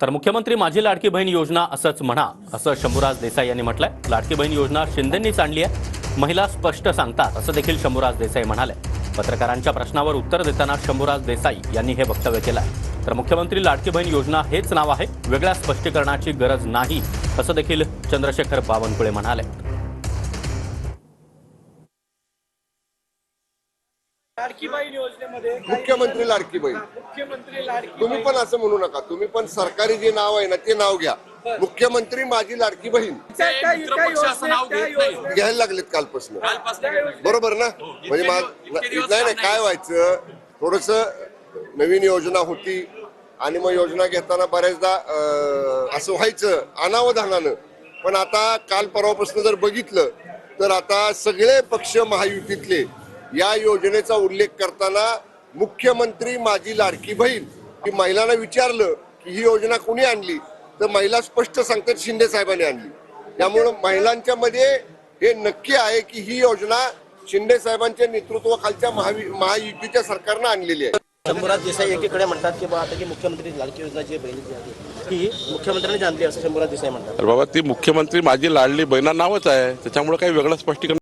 तर मुख्यमंत्री माझी लाडकी बहीण योजना असंच म्हणा असं शंभूराज देसाई यांनी म्हटलंय। लाडकी बहीण योजना शिंदेंनीच आणली आहे, महिला स्पष्ट सांगतात असं देखील शंभूराज देसाई म्हणाले। पत्रकारांच्या प्रश्नावर उत्तर देताना शंभूराज देसाई यांनी हे वक्तव्य केलं आहे। तर मुख्यमंत्री लाडकी बहीण योजना हेच नाव आहे, वेगळ्या स्पष्टीकरणाची गरज नाही असं देखील चंद्रशेखर बावनकुळे म्हणाले। लाडकी बहीण योजनेमध्ये मुख्यमंत्री लाडकी बहीण तुम्ही पण असं म्हणू नका, तुम्ही पण सरकारी जे नाव आहे ना ते नाव घ्या। मुख्यमंत्री माझी लाडकी बहीण घ्यायला लागलेत कालपासून, बरोबर ना? म्हणजे नाही काय व्हायचं, थोडस नवीन योजना होती आणि मग योजना घेताना बऱ्याचदा असं व्हायचं अनावधानानं, पण आता काल परवापासून जर बघितलं तर आता सगळे पक्ष महायुतीतले या योजनेचा उल्लेख करताना मुख्यमंत्री माझी लाडकी बहीण की महिलांना विचारलं की ही योजना कोणी आणली तर महिला स्पष्ट सांगतात शिंदे साहेबांनी आणली। त्यामुळे महिलांच्या मध्ये हे नक्की आहे की ही योजना शिंदे साहेबांच्या नेतृत्वाखालच्या महायुतीच्या सरकारनं आणलेली आहे। शंभूराज देसाई एकीकडे म्हणतात की आता की मुख्यमंत्री लाडकी योजना जी बहिणीची आहे ती मुख्यमंत्र्यांनी आणली असं शंभूराज देसाई म्हणतात। बाबा ती मुख्यमंत्री माझी लाडली बहिणा नावच आहे, त्याच्यामुळे काही वेगळं स्पष्टीकरण